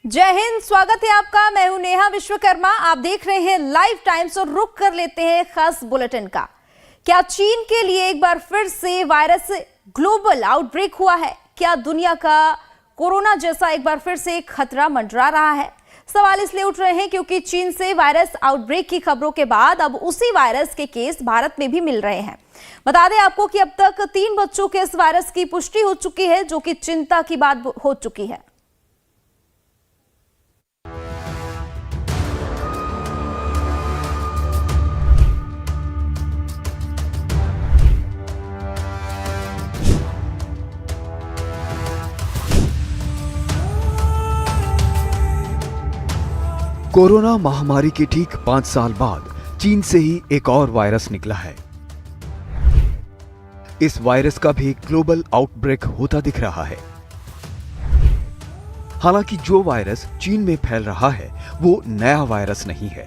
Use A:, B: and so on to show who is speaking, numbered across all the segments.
A: जय हिंद। स्वागत है आपका। मैं हूं नेहा विश्वकर्मा। आप देख रहे हैं लाइव टाइम्स और रुक कर लेते हैं खास बुलेटिन का। क्या चीन के लिए एक बार फिर से वायरस ग्लोबल आउटब्रेक हुआ है? क्या दुनिया का कोरोना जैसा एक बार फिर से खतरा मंडरा रहा है? सवाल इसलिए उठ रहे हैं क्योंकि चीन से वायरस आउटब्रेक की खबरों के बाद अब उसी वायरस के केस भारत में भी मिल रहे हैं। बता दें आपको कि अब तक 3 बच्चों के इस वायरस की पुष्टि हो चुकी है, जो कि चिंता की बात हो चुकी है।
B: कोरोना महामारी के ठीक 5 साल बाद चीन से ही एक और वायरस निकला है। इस वायरस का भी ग्लोबल आउटब्रेक होता दिख रहा है। हालांकि जो वायरस चीन में फैल रहा है वो नया वायरस नहीं है।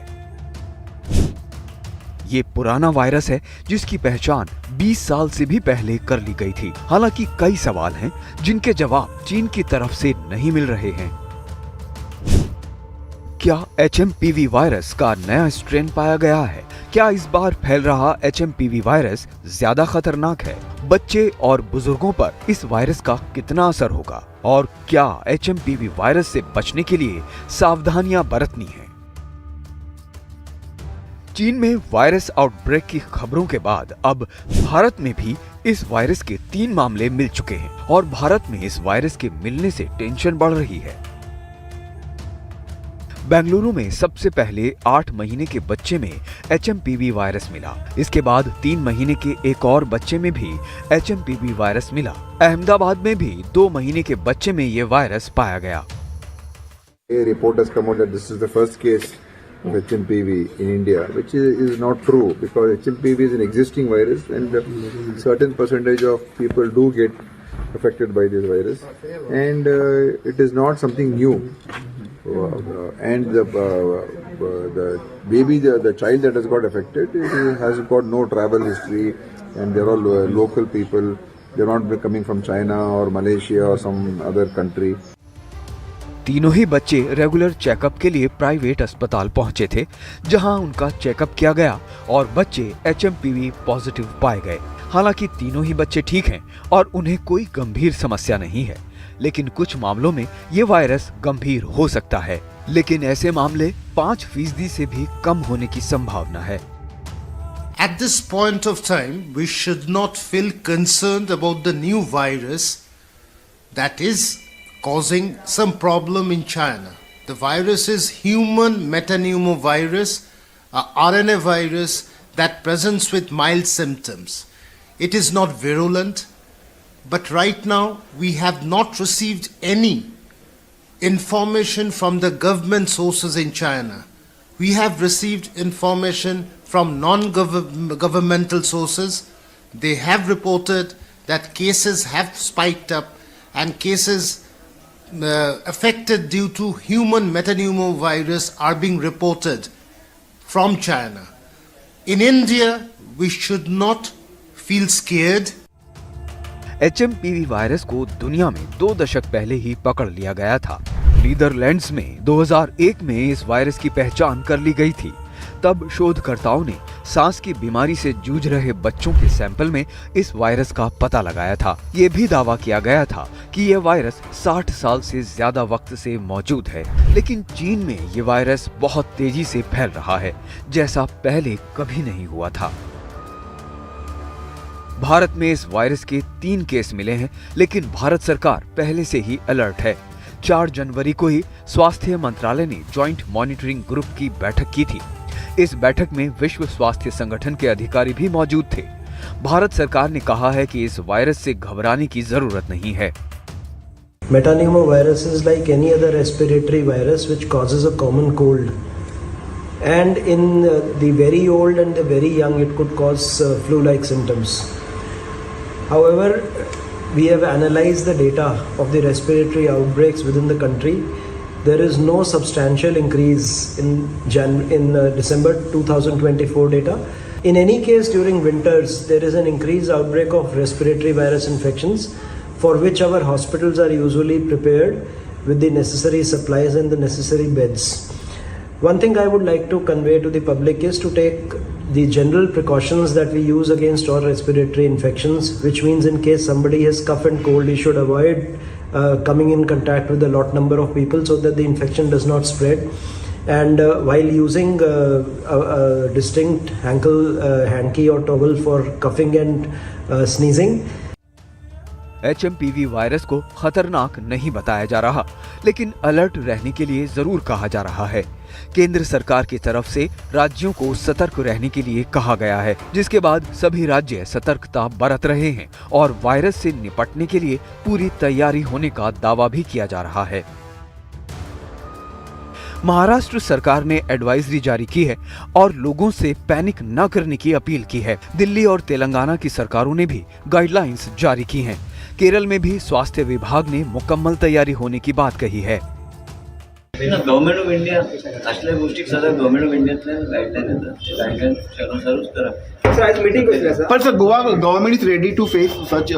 B: ये पुराना वायरस है जिसकी पहचान 20 साल से भी पहले कर ली गई थी। हालांकि कई सवाल हैं जिनके जवाब चीन की तरफ से नहीं मिल रहे हैं। क्या HMPV वायरस का नया स्ट्रेन पाया गया है? क्या इस बार फैल रहा HMPV वायरस ज्यादा खतरनाक है? बच्चे और बुजुर्गों पर इस वायरस का कितना असर होगा? और क्या HMPV वायरस से बचने के लिए सावधानियां बरतनी हैं? चीन में वायरस आउटब्रेक की खबरों के बाद अब भारत में भी इस वायरस के 3 मामले मिल चुके हैं और भारत में इस वायरस के मिलने से टेंशन बढ़ रही है। बेंगलुरु में सबसे पहले 8 महीने के बच्चे में HMPV वायरस मिला। इसके बाद 3 महीने के एक और बच्चे में भी HMPV वायरस मिला। अहमदाबाद में भी 2 महीने के बच्चे में ये वायरस पाया गया।
C: A report has come out that this is the first case of HMPV in India, which is not true because HMPV is an existing virus and certain percentage of people do get affected by this virus, and it is not something new. And the baby, the child that has got affected, it has got no travel history, and they're all local people. They're not coming from China or Malaysia or some other country.
B: तीनों ही बच्चे regular checkup के लिए private अस्पताल पहुंचे थे, जहां उनका checkup किया गया और बच्चे HMPV पॉजिटिव पाए गए। हालांकि तीनों ही बच्चे ठीक हैं और उन्हें कोई गंभीर समस्या नहीं है, लेकिन कुछ मामलों में ये वायरस गंभीर हो सकता है। लेकिन ऐसे मामले 5% से भी कम होने की संभावना है।
D: At this point of time, we should not feel concerned about the new virus that is causing some problem in China. The virus is human metapneumovirus, a RNA virus that presents with mild symptoms. It is not virulent, but right now we have not received any information from the government sources in China. We have received information from non-governmental sources. They have reported that cases have spiked up and cases affected due to human metapneumovirus are being reported from China. In India, we should not feel scared.
B: HMPV virus को दुनिया में 2 दशक पहले ही पकड़ लिया गया था। Netherlands में 2001 में इस वायरस की पहचान कर ली गई थी। तब शोधकर्ताओं ने सांस की बीमारी से जूझ रहे बच्चों के सैंपल में इस वायरस का पता लगाया था। ये भी दावा किया गया था कि ये वायरस 60 साल से ज्यादा वक्त से मौजूद है। लेकिन चीन में ये वायरस बहुत तेजी से फैल रहा है, जैसा पहले कभी नहीं हुआ था। भारत में इस वायरस के 3 केस मिले हैं, लेकिन भारत सरकार पहले से ही अलर्ट है। 4 जनवरी को ही स्वास्थ्य मंत्रालय ने जॉइंट मॉनिटरिंग ग्रुप की बैठक की थी। इस बैठक में विश्व स्वास्थ्य संगठन के अधिकारी भी मौजूद थे। भारत सरकार ने कहा है कि इस वायरस से घबराने की जरूरत नहीं है।
E: Metapneumovirus is like any other respiratory virus which causes a common cold. And in the very old and the very young, it could cause flu-like symptoms. However, we have analyzed the data of the respiratory outbreaks within the country. There is no substantial increase in December 2024 data. In any case, during winters, there is an increased outbreak of respiratory virus infections for which our hospitals are usually prepared with the necessary supplies and the necessary beds. One thing I would like to convey to the public is to take the general precautions that we use against all respiratory infections, which means in case somebody has cough and cold, he should avoid coming in contact with a lot number of people so that the infection does not spread. And while using a distinct hanky or towel for coughing and sneezing,
B: HMPV virus को खतरनाक नहीं बताया जा रहा, लेकिन alert रहने के लिए जरूर कहा जा रहा है। केंद्र सरकार की तरफ से राज्यों को सतर्क रहने के लिए कहा गया है, जिसके बाद सभी राज्य सतर्कता बरत रहे हैं और वायरस से निपटने के लिए पूरी तैयारी होने का दावा भी किया जा रहा है। महाराष्ट्र सरकार ने एडवाइजरी जारी की है और लोगों से पैनिक न करने की अपील की है। दिल्ली और तेलंगाना की सरकारों ने भी गाइडलाइंस जारी की हैं। केरल में भी स्वास्थ्य विभाग ने मुकम्मल तैयारी होने की बात कही है।
F: गव्हर्नमेंट ऑफ इंडिया असल्या गोष्टी सगळ्या गव्हर्नमेंट ऑफ इंडियातल्या गाईडलाईन येतात, गाईडलाईन अनुसारच करा।
G: सर आज मीटिंग कसली आसा? पण sir Goa government is ready to face such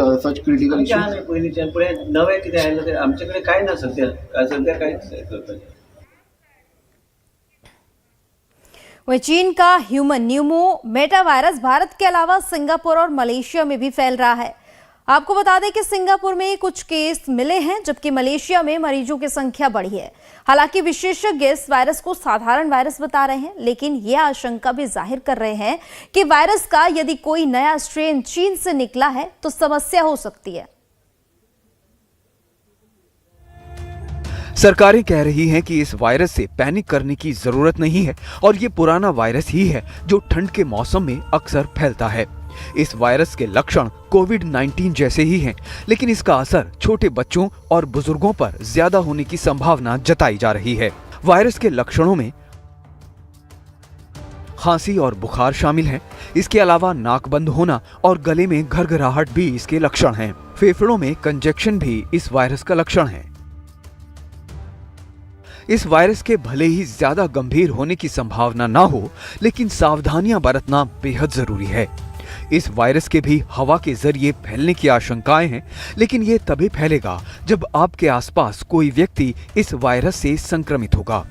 G: critical issue.
F: नाही पयलींच्या पुढे नवे कितें आयला ते आमच्याकडे काय ना सध्या कांयच करपाचें।
A: वहीं चीन का human Numa Meta virus Bharat के अलावा सिंगापुर और मलेशिया में भी फैल रहा है। आपको बता दें कि सिंगापुर में कुछ केस मिले हैं, जबकि मलेशिया में मरीजों की संख्या बढ़ी है। हालांकि विशेषज्ञ इस वायरस को साधारण वायरस बता रहे हैं, लेकिन यह आशंका भी जाहिर कर रहे हैं कि वायरस का यदि कोई नया स्ट्रेन चीन से निकला है तो समस्या हो सकती है।
B: सरकारें कह रही हैं कि इस वायरस से पैनिक करने की जरूरत नहीं है और ये पुराना वायरस ही है जो ठंड के मौसम में अक्सर फैलता है। इस वायरस के लक्षण कोविड-19 जैसे ही हैं, लेकिन इसका असर छोटे बच्चों और बुजुर्गों पर ज्यादा होने की संभावना जताई जा रही है। वायरस के लक्षणों में खांसी और बुखार शामिल हैं। इसके अलावा नाक बंद होना और गले में घरघराहट भी इसके लक्षण हैं। फेफड़ों में कंजेक्शन भी इस वायरस का लक्षण है। इस वायरस के भले ही ज्यादा गंभीर होने की संभावना ना हो, लेकिन सावधानियां बरतना बेहद जरूरी है। इस वायरस के भी हवा के जरिए फैलने की आशंकाएं हैं, लेकिन ये तभी फैलेगा जब आपके आसपास कोई व्यक्ति इस वायरस से संक्रमित होगा।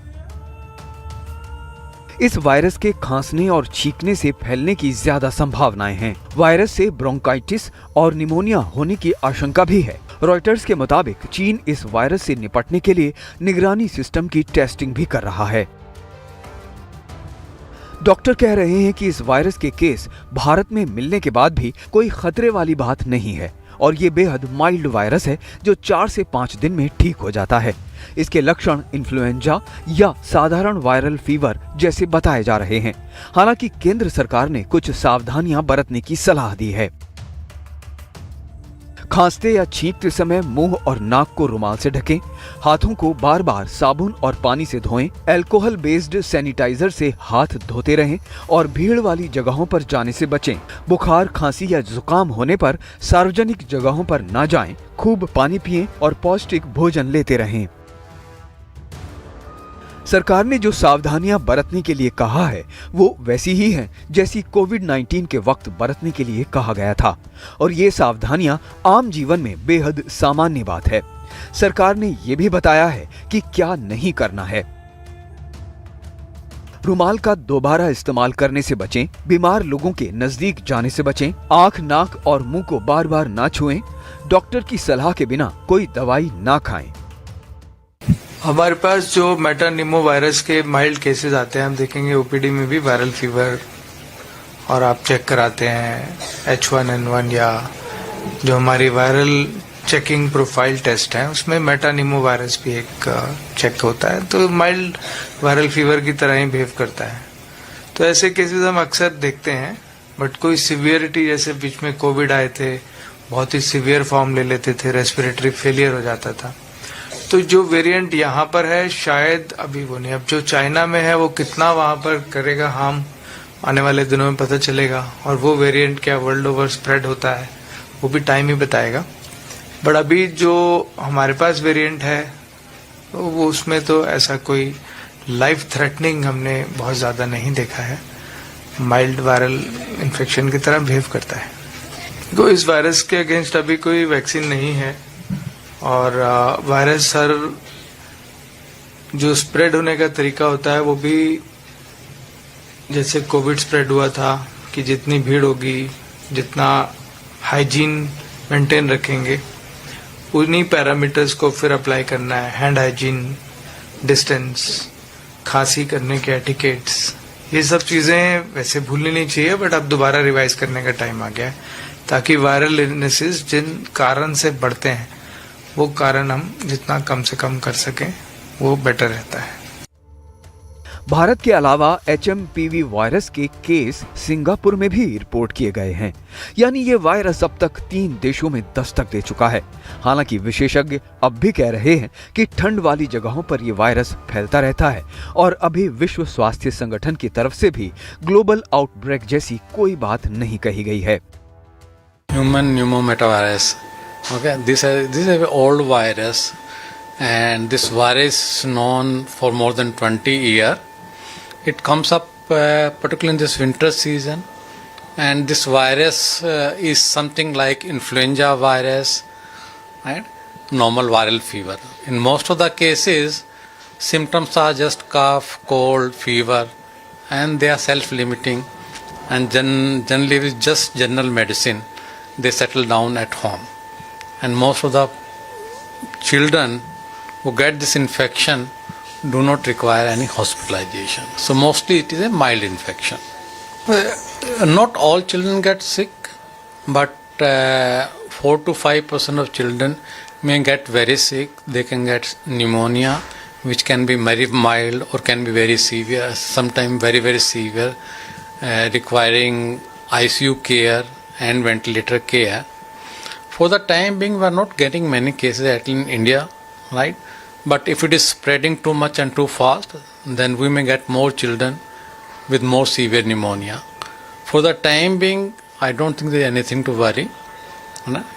B: इस वायरस के खांसने और छींकने से फैलने की ज्यादा संभावनाएं हैं। वायरस से ब्रोंकाइटिस और निमोनिया होने की आशंका भी है। रॉयटर्स के मुताबिक चीन इस वायरस से निपटने के लिए निगरानी सिस्टम की टेस्टिंग भी कर रहा है। डॉक्टर कह रहे हैं कि इस वायरस के केस भारत में मिलने के बाद भी कोई खतरे वाली बात नहीं है और ये बेहद माइल्ड वायरस है जो 4 से 5 दिन में ठीक हो जाता है। इसके लक्षण इन्फ्लुएंजा या साधारण वायरल फीवर जैसे बताए जा रहे हैं। हालांकि केंद्र सरकार ने कुछ सावधानियां बरतने की सलाह दी है। खांसते या छींकते समय मुंह और नाक को रुमाल से ढकें, हाथों को बार बार साबुन और पानी से धोएं, अल्कोहल बेस्ड सैनिटाइजर से हाथ धोते रहें और भीड़ वाली जगहों पर जाने से बचें। बुखार, खांसी या जुकाम होने पर सार्वजनिक जगहों पर ना जाएं, खूब पानी पिएं और पौष्टिक भोजन लेते रहें। सरकार ने जो सावधानियां बरतने के लिए कहा है वो वैसी ही हैं जैसी कोविड-19 के वक्त बरतने के लिए कहा गया था और ये सावधानियां आम जीवन में बेहद सामान्य बात है। सरकार ने ये भी बताया है कि क्या नहीं करना है। रुमाल का दोबारा इस्तेमाल करने से बचें, बीमार लोगों के नजदीक जाने से बचें, आंख, नाक और मुंह को बार बार ना छुएं, डॉक्टर की सलाह के बिना कोई दवाई ना खाएं।
H: हमारे पास जो मेटानिमो वायरस के माइल्ड केसेस आते हैं, हम देखेंगे ओपीडी में भी वायरल फीवर और आप चेक कराते हैं H1N1 या जो हमारी वायरल चेकिंग प्रोफाइल टेस्ट है उसमें मेटानिमो वायरस भी एक चेक होता है, तो माइल्ड वायरल फीवर की तरह ही बिहेव करता है। तो ऐसे केसेस हम अक्सर देखते हैं, बट कोई सिवियरिटी जैसे बीच में कोविड आए थे, बहुत ही सिवियर फॉर्म ले लेते थे, रेस्पिरेटरी फेलियर हो जाता था। तो जो वेरिएंट यहाँ पर है शायद अभी वो नहीं, अब जो चाइना में है वो कितना वहाँ पर करेगा हार्म आने वाले दिनों में पता चलेगा, और वो वेरिएंट क्या वर्ल्ड ओवर स्प्रेड होता है वो भी टाइम ही बताएगा। बट अभी जो हमारे पास वेरिएंट है तो वो उसमें तो ऐसा कोई लाइफ थ्रेटनिंग हमने बहुत ज़्यादा नहीं देखा है, माइल्ड वायरल इन्फेक्शन की तरह बिहेव करता है। तो इस वायरस के अगेंस्ट अभी कोई वैक्सीन नहीं है और वायरस हर जो स्प्रेड होने का तरीका होता है वो भी जैसे कोविड स्प्रेड हुआ था कि जितनी भीड़ होगी, जितना हाइजीन मेंटेन रखेंगे, उन्हीं पैरामीटर्स को फिर अप्लाई करना है। हैंड हाइजीन, डिस्टेंस, खांसी करने के एटिकेट्स, ये सब चीज़ें वैसे भूलनी नहीं चाहिए, बट अब दोबारा रिवाइज करने का टाइम आ गया है ताकि वायरल इलनेसेस जिन कारण से बढ़ते हैं वो कारण हम जितना कम से कम कर सकें वो बेटर रहता है।
B: भारत के अलावा HMPV वायरस के केस सिंगापुर में भी रिपोर्ट किए गए हैं, यानी ये वायरस अब तक 3 देशों में दस्तक दे चुका है। हालांकि विशेषज्ञ अब भी कह रहे हैं कि ठंड वाली जगहों पर ये वायरस फैलता रहता है और अभी विश्व स्वास्थ्य संगठन की तरफ से भी ग्लोबल आउटब्रेक जैसी कोई बात नहीं कही गई है।
I: Human pneumometapneumovirus. Okay, this is an old virus, and this virus is known for more than 20 years. It comes up particularly in this winter season, and this virus is something like influenza virus, right? Normal viral fever. In most of the cases, symptoms are just cough, cold, fever, and they are self-limiting, and generally with just general medicine, they settle down at home. And most of the children who get this infection do not require any hospitalization. So mostly it is a mild infection. Not all children get sick, but 4 to 5% of children may get very sick. They can get pneumonia, which can be very mild or can be very severe, sometimes very, very severe, requiring ICU care and ventilator care. For the time being, we are not getting many cases at in India, right? But if it is spreading too much and too fast, then we may get more children with more severe pneumonia. For the time being, I don't think there is anything to worry.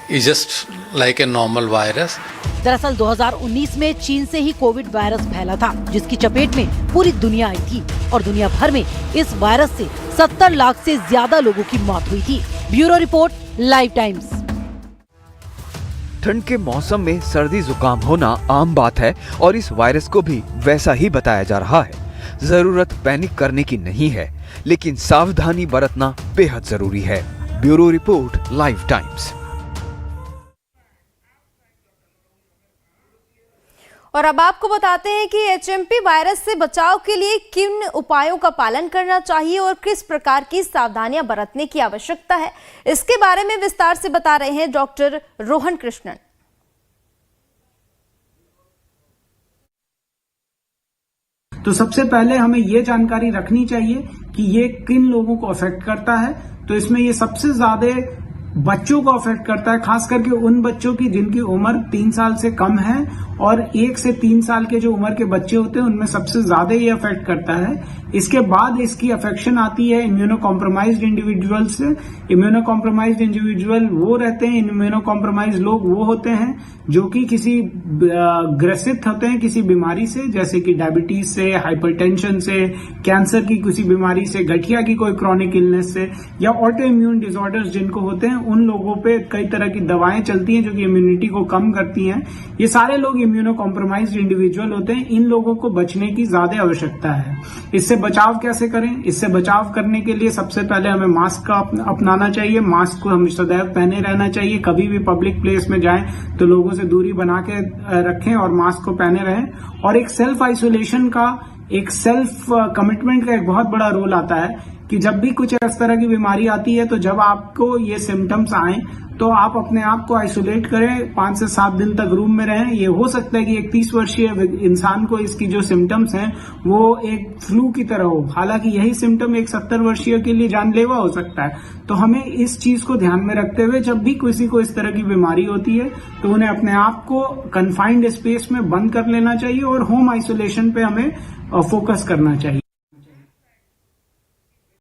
I: It's just like a normal virus.
J: दरअसल 2019 में चीन से ही Covid virus फैला था, जिसकी चपेट में पूरी दुनिया आई थी और दुनिया भर में इस वायरस से 70 लाख से ज्यादा लोगों की मौत हुई थी। Bureau report, live times.
B: ठंड के मौसम में सर्दी जुकाम होना आम बात है और इस वायरस को भी वैसा ही बताया जा रहा है। जरूरत पैनिक करने की नहीं है, लेकिन सावधानी बरतना बेहद जरूरी है। Bureau report, live times.
A: और अब आपको बताते हैं कि HMP वायरस से बचाव के लिए किन उपायों का पालन करना चाहिए और किस प्रकार की सावधानियां बरतने की आवश्यकता है। इसके बारे में विस्तार से बता रहे हैं डॉक्टर रोहन कृष्णन।
K: तो सबसे पहले हमें ये जानकारी रखनी चाहिए कि ये किन लोगों को अफेक्ट करता है। तो इसमें ये सबसे ज्यादा बच्चों को अफेक्ट करता है, खास करके उन बच्चों की जिनकी उम्र 3 साल से कम है, और 1 से 3 साल के जो उम्र के बच्चे होते हैं उनमें सबसे ज्यादा ये अफेक्ट करता है। इसके बाद इसकी अफेक्शन आती है इम्यूनो कॉम्प्रोमाइज्ड इंडिविजुअल से। इम्यूनो कॉम्प्रोमाइज्ड इंडिविजुअल वो रहते हैं, इम्यूनो कॉम्प्रोमाइज्ड लोग वो होते हैं जो कि किसी ग्रसित होते हैं किसी बीमारी से, जैसे कि डायबिटीज से, हाइपरटेंशन से, कैंसर की किसी बीमारी से, गठिया की कोई क्रॉनिक इलनेस से, या ऑटो इम्यून डिसऑर्डर्स जिनको होते हैं, उन लोगों पे कई तरह की दवाएं चलती हैं जो कि इम्यूनिटी को कम करती हैं। ये सारे लोग इम्यूनो कॉम्प्रोमाइज्ड इंडिविजुअल होते हैं। इन लोगों को बचने की ज्यादा आवश्यकता है। इससे बचाव कैसे करें? इससे बचाव करने के लिए सबसे पहले हमें मास्क का अपनाना चाहिए। मास्क को हम सदैव पहने रहना चाहिए। कभी भी पब्लिक प्लेस में जाएं तो लोगों से दूरी बना के रखें और मास्क को पहने रहें। और एक सेल्फ आइसोलेशन का, एक सेल्फ कमिटमेंट का एक बहुत बड़ा रोल आता है कि जब भी कुछ इस तरह की बीमारी आती है, तो जब आपको ये सिम्टम्स आए तो आप अपने आप को आइसोलेट करें, 5 से 7 दिन तक रूम में रहें। ये हो सकता है कि एक 30 वर्षीय इंसान को इसकी जो सिम्टम्स हैं वो एक फ्लू की तरह हो, हालांकि यही सिम्टम एक 70 वर्षीय के लिए जानलेवा हो सकता है। तो हमें इस चीज को ध्यान में रखते हुए जब भी किसी को इस तरह की बीमारी होती है तो उन्हें अपने आप को कन्फाइंड स्पेस में बंद कर लेना चाहिए और होम आइसोलेशन पे हमें फोकस करना चाहिए।